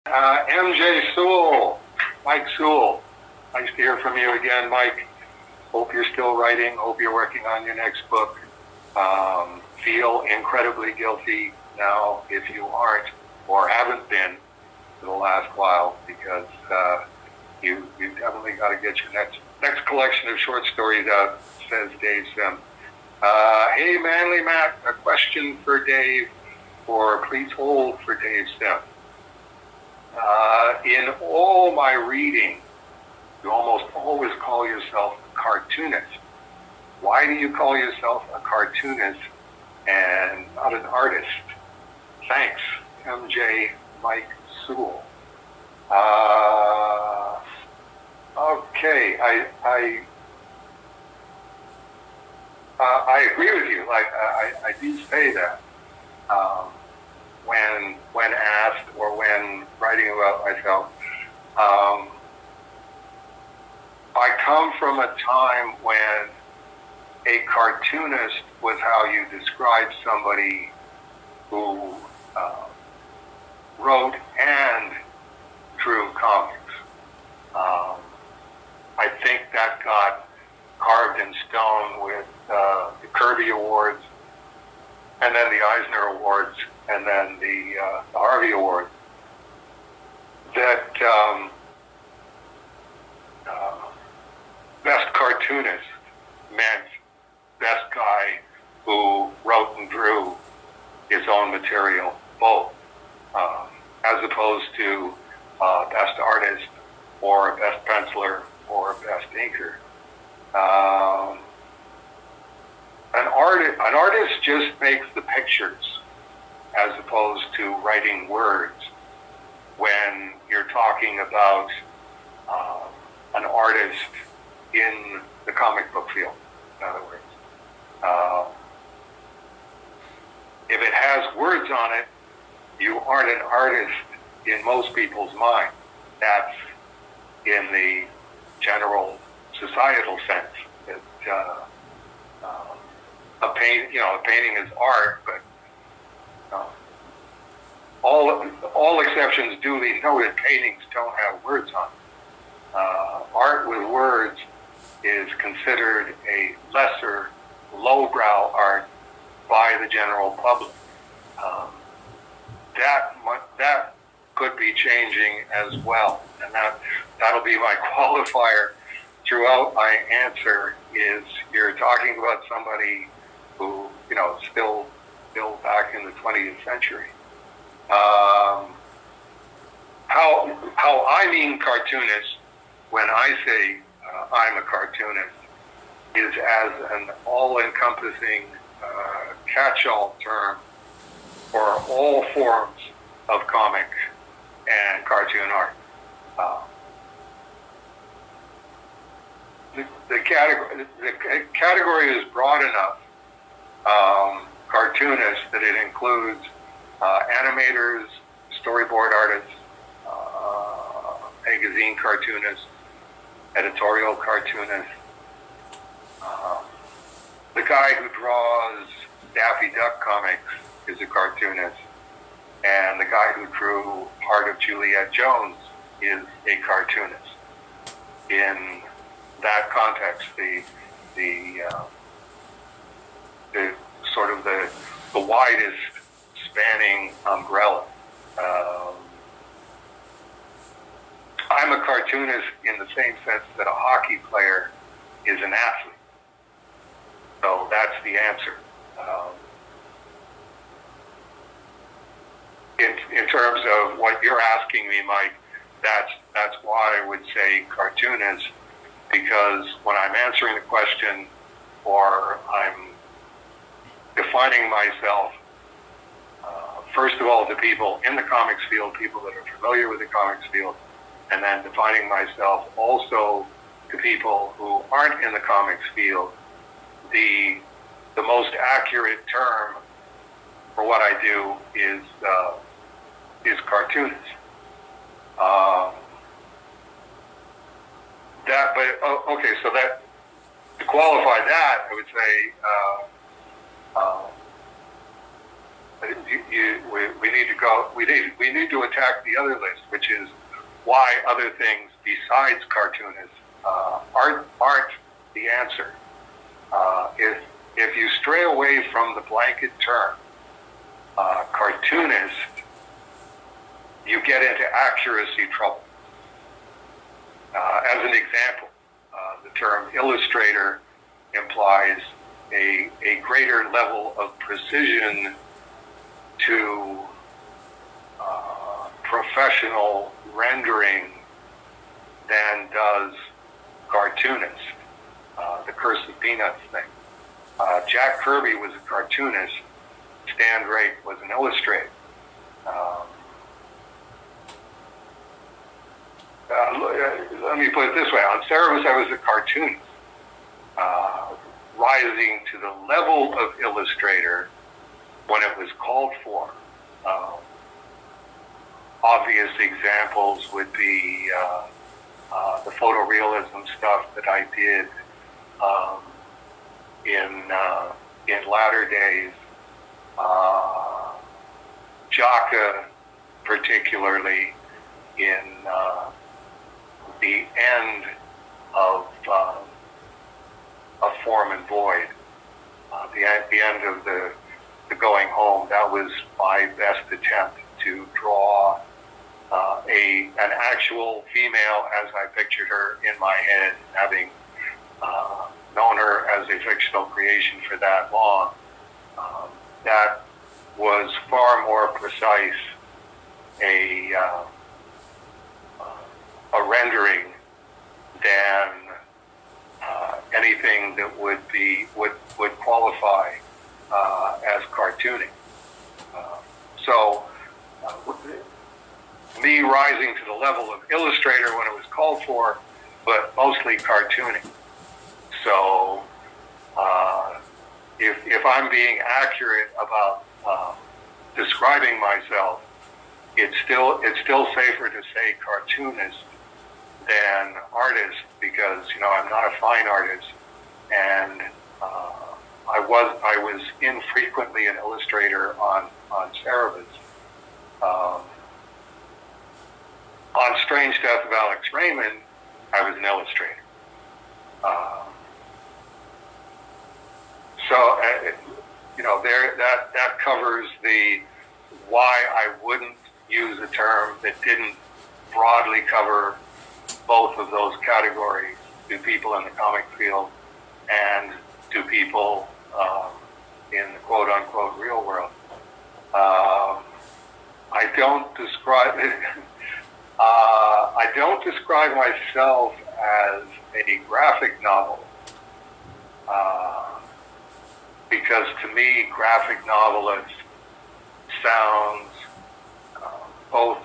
MJ Sewall, Mike Sewall. Nice to hear from you again, Mike. Hope you're still writing. Hope you're working on your next book. Feel incredibly guilty now if you aren't or haven't been for the last while, because you definitely got to get your next collection of short stories out, says Dave Sim. Hey, Manly Matt, a question for Dave, or please hold for Dave Sim. In all my reading, you almost always call yourself a cartoonist. Why do you call yourself a cartoonist and not an artist? Thanks, MJ Mike Sewall. Okay, I agree with you. I do say that when asked or when writing about myself. I come from a time when a cartoonist was how you described somebody who wrote and drew comics. I think that got carved in stone with the Kirby Awards, and then the Eisner Awards, and then the Harvey Awards. That best cartoonist meant best guy who wrote and drew his own material, both, as opposed to best artist or best penciler or best inker. An artist just makes the pictures as opposed to writing words when you're talking about an artist in the comic book field, in other words. If it has words on it, you aren't an artist in most people's mind. That's in the general societal sense that a painting is art, but all exceptions duly noted, paintings don't have words on them. Art with words is considered a lesser, lowbrow art by the general public. That could be changing as well, and that'll be my qualifier throughout my answer. Is you're talking about somebody who still back in the 20th century. How I mean cartoonist when I say I'm a cartoonist is as an all-encompassing catch-all term for all forms of comic and cartoon art. The category is broad enough, cartoonists, that it includes animators, storyboard artists, magazine cartoonists, editorial cartoonists, the guy who draws Daffy Duck comics is a cartoonist, and the guy who drew Heart of Juliet Jones is a cartoonist. In that context, the sort of the widest spanning umbrella. I'm a cartoonist in the same sense that a hockey player is an athlete. So that's the answer. In terms of what you're asking me, Mike, that's why I would say cartoonist, because when I'm answering the question or I'm defining myself, first of all, to people in the comics field, people that are familiar with the comics field, and then defining myself also to people who aren't in the comics field, the most accurate term for what I do is cartoonist. So that to qualify that, I would say we need to go. We need to attack the other list, which is why other things besides cartoonists aren't the answer. If you stray away from the blanket term cartoonist, you get into accuracy trouble. As an example, the term illustrator implies a greater level of precision to professional rendering than does cartoonist. The Curse of Peanuts thing. Jack Kirby was a cartoonist. Stan Drake was an illustrator. Let me put it this way. On Cerebus, I was a cartoonist. Rising to the level of illustrator when it was called for. Obvious examples would be the photorealism stuff that I did in latter days. Jaka, particularly in the end of Form and Void, the end of the Going Home. That was my best attempt to draw an actual female as I pictured her in my head, having known her as a fictional creation for that long. That was far more precise a rendering than anything that would qualify as cartooning. So me rising to the level of illustrator when it was called for, but mostly cartooning. So if I'm being accurate about describing myself, it's still safer to say cartoonist than artist, because I'm not a fine artist, and I was infrequently an illustrator on Cerebus. On Strange Death of Alex Raymond, I was an illustrator. That covers the why I wouldn't use a term that didn't broadly cover both of those categories to people in the comic field and to people in the quote-unquote real world. I don't describe myself as a graphic novel because to me, graphic novelist sounds both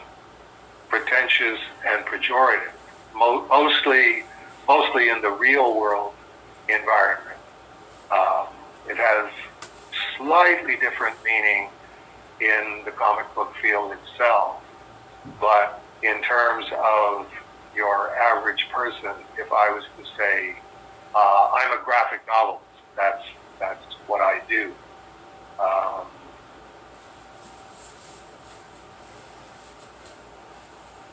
pretentious and pejorative. Mostly in the real world environment. It has slightly different meaning in the comic book field itself, but in terms of your average person, if I was to say I'm a graphic novelist, that's what I do.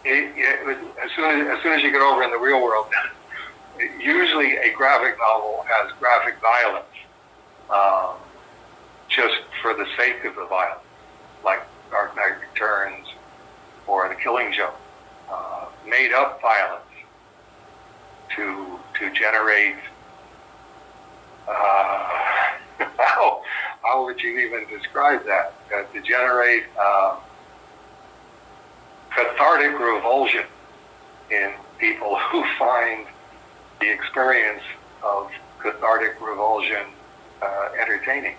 As soon as you get over in the real world, usually a graphic novel has graphic violence, just for the sake of the violence, like Dark Knight Returns or The Killing Joke. Made up violence to generate how would you even describe that? To generate cathartic revulsion in people who find the experience of cathartic revulsion entertaining.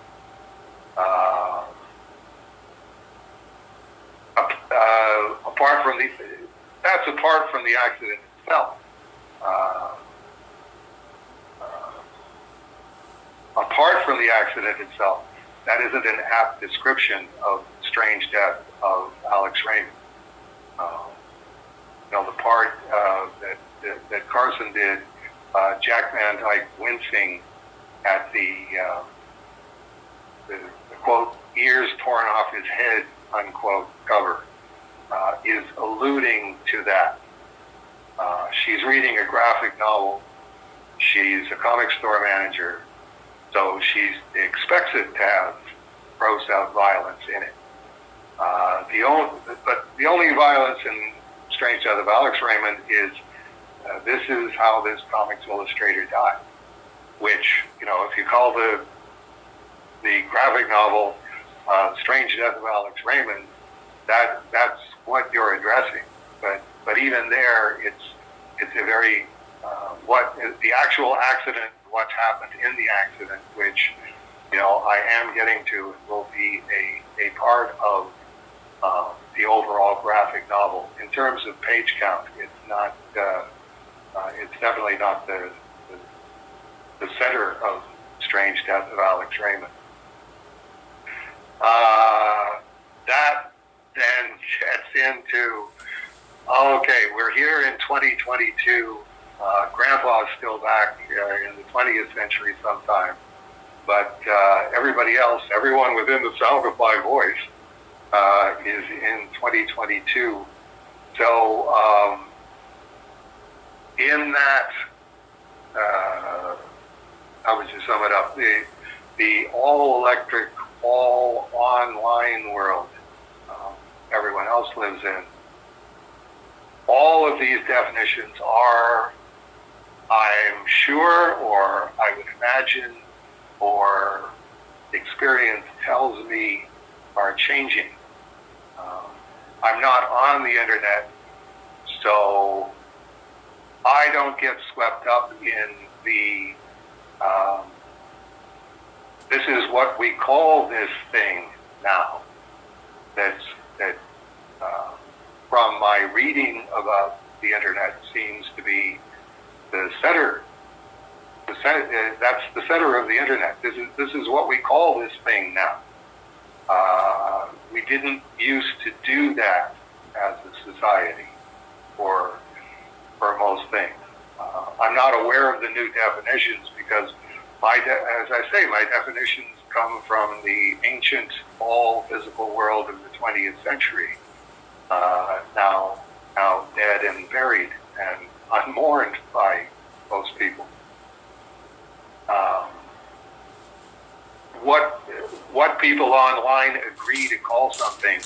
Apart from the accident itself. Apart from the accident itself, that isn't an apt description of Strange Death of Alex Raymond. The part that Carson did, Jack Van Dyke wincing at the quote ears torn off his head, unquote, cover is alluding to that. She's reading a graphic novel. She's a comic store manager, so she expects it to have gross out violence in it. But the only violence in Strange Death of Alex Raymond is this is how this comics illustrator died. Which, you know, if you call the graphic novel Strange Death of Alex Raymond, that's what you're addressing. But even there, it's a very what the actual accident, what's happened in the accident, which, you know, I am getting to, will be a part of the overall graphic novel. In terms of page count, it's not. It's definitely not the center of Strange Death of Alex Raymond. That then gets into, okay, we're here in 2022. Grandpa's still back in the 20th century sometime, but everybody else, everyone within the sound of my voice, is in 2022. So in that, how would you sum it up? The all-electric, all-online world everyone else lives in. All of these definitions are, I'm sure, or I would imagine, or experience tells me, are changing. I'm not on the internet, so I don't get swept up in the this is what we call this thing now. That from my reading about the internet seems to be the center. That's the center of the internet. This is what we call this thing now. We didn't used to do that as a society for most things. I'm not aware of the new definitions because as I say, my definitions come from the ancient, all-physical world of the 20th century, now dead and buried and unmourned by most people. What people online agree to call something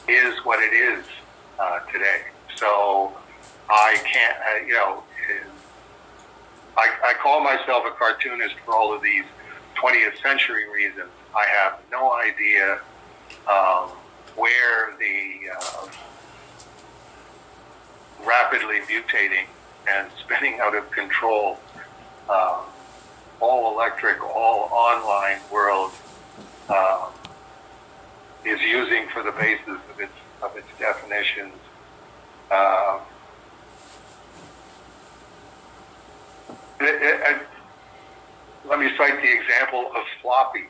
is what it is today. So I can't, I call myself a cartoonist for all of these 20th century reasons. I have no idea where the rapidly mutating and spinning out of control all electric, all online world is using for the basis of its definitions. Let me cite the example of floppies.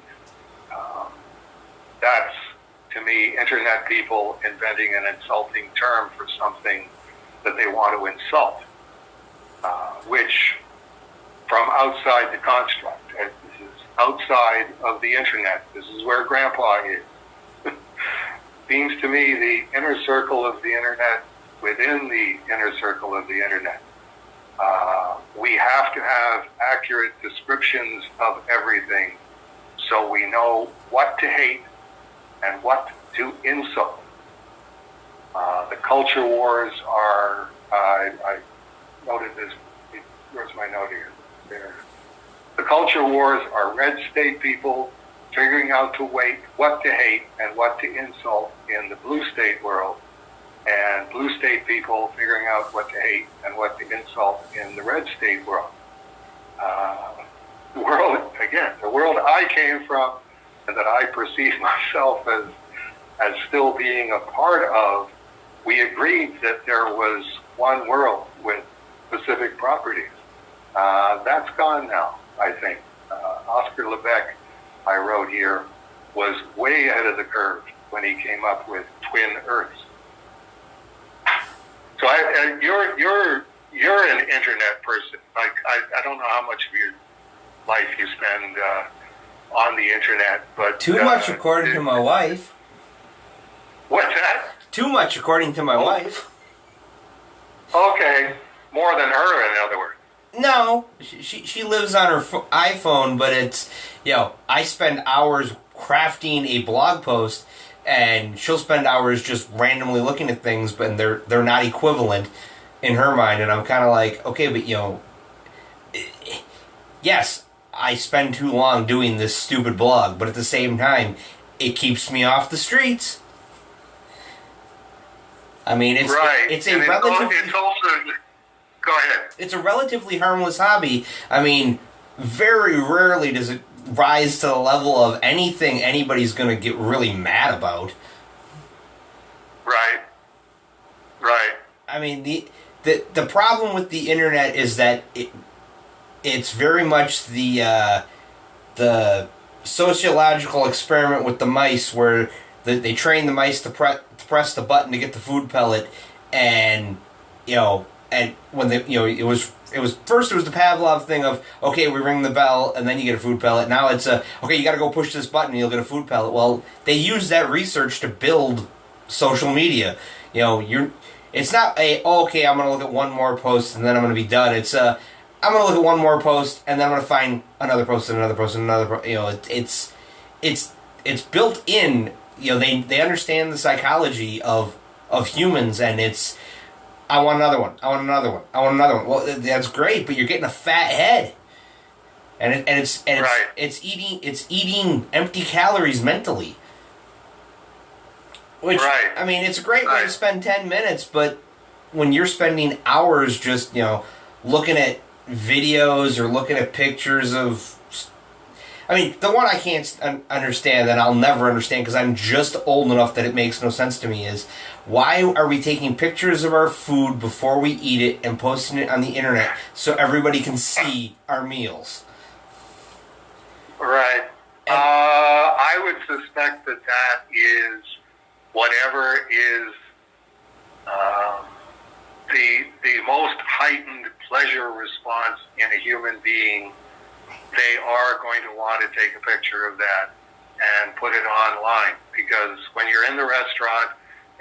That's, to me, internet people inventing an insulting term for something that they want to insult, which, from outside the construct, this is outside of the internet, this is where Grandpa is, seems to me the inner circle of the internet within the inner circle of the internet. We have to have accurate descriptions of everything so we know what to hate and what to insult. The culture wars are, I noted this, where's my note here? There. The culture wars are red state people figuring out what to hate and what to insult in the blue state world, and blue state people figuring out what to hate and what to insult in the red state world. The world I came from and that I perceive myself as still being a part of, we agreed that there was one world with specific properties. That's gone now, I think. Oscar Lebec, I wrote here, was way ahead of the curve when he came up with twin Earths. So you're an internet person. I don't know how much of your life you spend on the internet. But too much, according to my wife. What's that? Too much, according to my wife. Okay, more than her, in other words. No, she lives on her iPhone, but it's, I spend hours crafting a blog post, and she'll spend hours just randomly looking at things, but they're not equivalent in her mind, and I'm kind of like, okay, but yes, I spend too long doing this stupid blog, but at the same time, it keeps me off the streets. I mean, it's a relatively... It's also... Go ahead. It's a relatively harmless hobby. I mean, very rarely does it rise to the level of anything anybody's going to get really mad about. Right. I mean, the problem with the internet is that it's very much the sociological experiment with the mice, where they train the mice to press the button to get the food pellet, and and when it was first the Pavlov thing of, okay, we ring the bell and then you get a food pellet. Now it's okay, you got to go push this button and you'll get a food pellet. Well, they use that research to build social media. It's not okay, I'm going to look at one more post and then I'm going to be done. It's I'm going to look at one more post and then I'm going to find another post and another post and another. It's built in. They understand the psychology of humans, and it's, I want another one. I want another one. I want another one. Well, that's great, but you're getting a fat head, and it's eating empty calories mentally. Which, I mean, it's a great way to spend 10 minutes, but when you're spending hours just looking at videos or looking at pictures of, I mean, the one I can't understand, that I'll never understand because I'm just old enough that it makes no sense to me, is why are we taking pictures of our food before we eat it and posting it on the internet so everybody can see our meals? Right. I would suspect that is whatever is the most heightened pleasure response in a human being. They are going to want to take a picture of that and put it online, because when you're in the restaurant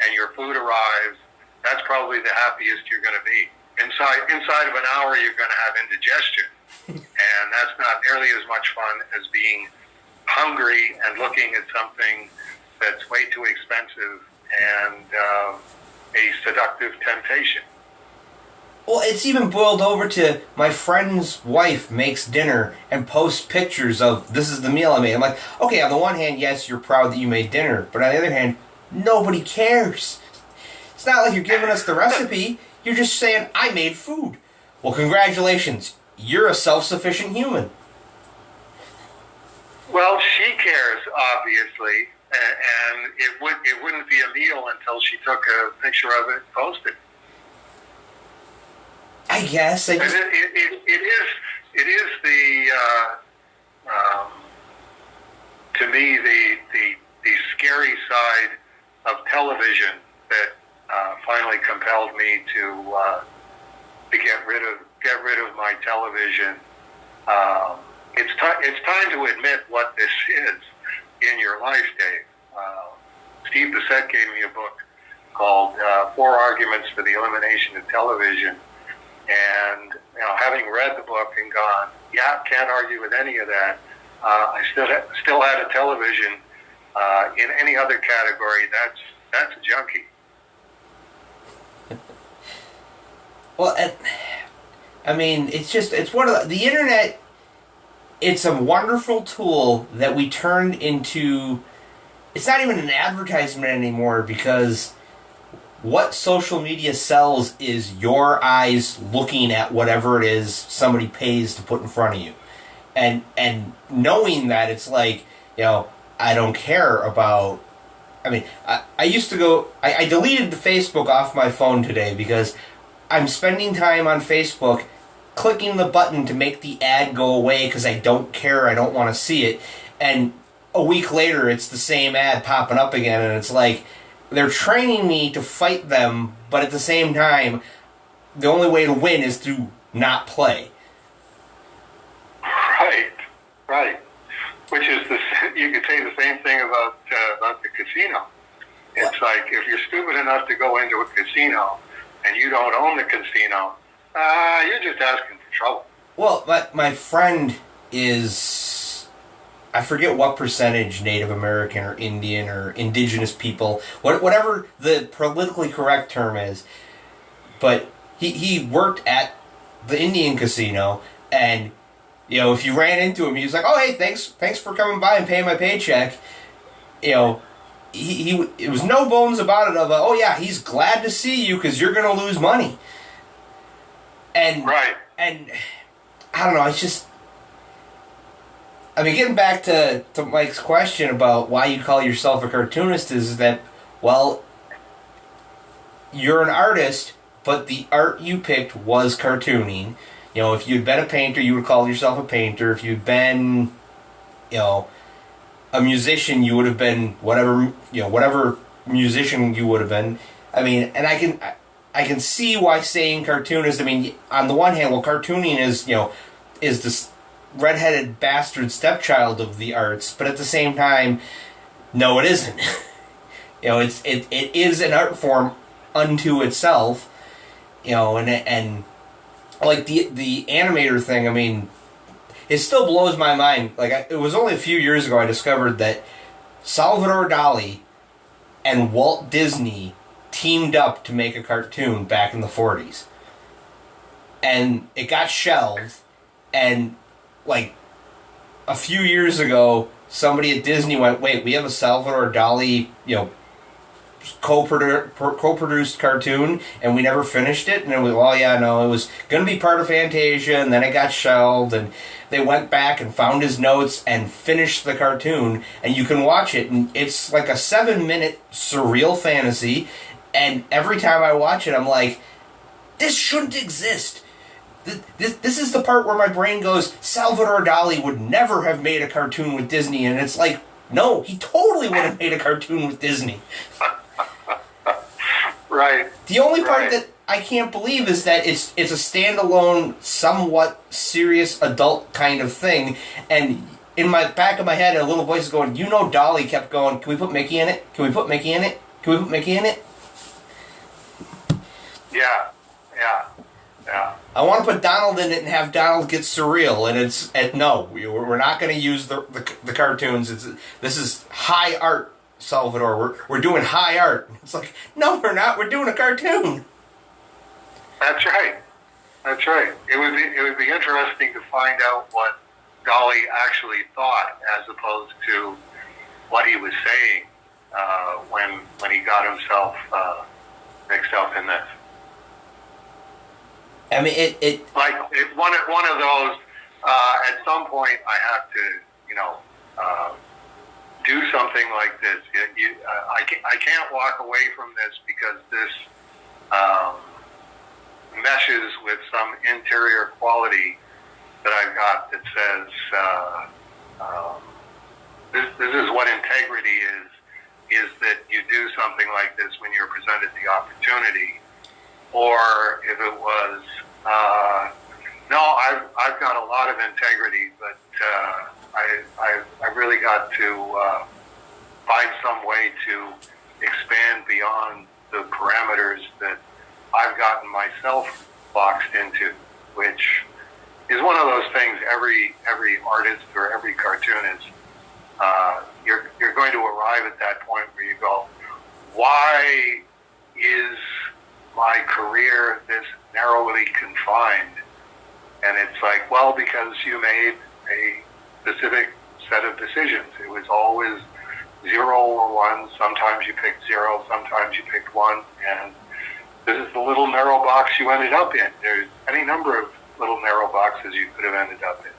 and your food arrives, that's probably the happiest you're going to be. Inside of an hour, you're going to have indigestion, and that's not nearly as much fun as being hungry and looking at something that's way too expensive and a seductive temptation. Well, it's even boiled over to my friend's wife makes dinner and posts pictures of, this is the meal I made. I'm like, okay, on the one hand, yes, you're proud that you made dinner, but on the other hand, nobody cares. It's not like you're giving us the recipe. You're just saying, I made food. Well, congratulations. You're a self-sufficient human. Well, she cares, obviously, and it wouldn't be a meal until she took a picture of it and posted it. I guess. It is the to me the scary side of television that finally compelled me to get rid of my television. It's time to admit what this is in your life, Dave. Steve Bissett gave me a book called 4 Arguments for the Elimination of Television. And having read the book and gone, yeah, can't argue with any of that. I still had a television. In any other category, that's a junkie. Well, I mean, it's one of the internet. It's a wonderful tool that we turned into. It's not even an advertisement anymore, because what social media sells is your eyes looking at whatever it is somebody pays to put in front of you. And knowing that, it's like, I don't care about... I mean, I used to go... I deleted the Facebook off my phone today because I'm spending time on Facebook clicking the button to make the ad go away because I don't care, I don't want to see it. And a week later, it's the same ad popping up again, and it's like... They're training me to fight them, but at the same time, the only way to win is to not play. Right. Which is you could say the same thing about the casino. It's like if you're stupid enough to go into a casino and you don't own the casino, you're just asking for trouble. Well, my friend is, I forget what percentage Native American or Indian or indigenous people, whatever the politically correct term is, but he worked at the Indian casino, and you know, if you ran into him, he was like, "Oh, hey, thanks for coming by and paying my paycheck." You know, he it was no bones about it. Oh yeah, he's glad to see you because you're gonna lose money. And right. And I don't know. It's just, I mean, getting back to Mike's question about why you call yourself a cartoonist is that, well, you're an artist, but the art you picked was cartooning. You know, if you'd been a painter, you would call yourself a painter. If you'd been, you know, a musician, you would have been whatever musician you would have been. I mean, and I can see why saying cartoonist. I mean, on the one hand, well, cartooning is this redheaded bastard stepchild of the arts, but at the same time, no, it isn't. You know, it is an art form unto itself. You know, and like the animator thing. I mean, it still blows my mind. Like it was only a few years ago I discovered that Salvador Dali and Walt Disney teamed up to make a cartoon back in the 40s. And it got shelved, and like a few years ago, somebody at Disney went, "Wait, we have a Salvador Dali, co-produced cartoon, and we never finished it." And it was, well, yeah, no, it was going to be part of Fantasia, and then it got shelved, and they went back and found his notes and finished the cartoon, and you can watch it, and it's like a 7-minute surreal fantasy, and every time I watch it, I'm like, this shouldn't exist. This is the part where my brain goes, Salvador Dali would never have made a cartoon with Disney, and it's like, no, he totally would have made a cartoon with Disney. Right. The only part that I can't believe is that it's a standalone, somewhat serious adult kind of thing, and in my back of my head, a little voice is going, Dali kept going, "Can we put Mickey in it? Can we put Mickey in it? Can we put Mickey in it?" Yeah. I want to put Donald in it and have Donald get surreal, and no, we're not going to use the cartoons. This is high art, Salvador. We're doing high art. It's like, no, we're not. We're doing a cartoon. That's right. It would be interesting to find out what Dali actually thought, as opposed to what he was saying when he got himself mixed up in this. I mean, one of those. At some point, I have to, do something like this. I can't walk away from this because this meshes with some interior quality that I've got that says this is what integrity is that you do something like this when you're presented the opportunity. Or if it was, no, I've got a lot of integrity, but I really got to find some way to expand beyond the parameters that I've gotten myself boxed into, which is one of those things every artist or every cartoonist, you're going to arrive at that point where you go, why is my career this narrowly confined? And it's like, well, because you made a specific set of decisions. It was always 0 or 1. Sometimes you picked 0, sometimes you picked 1, and this is the little narrow box you ended up in. There's any number of little narrow boxes you could have ended up in.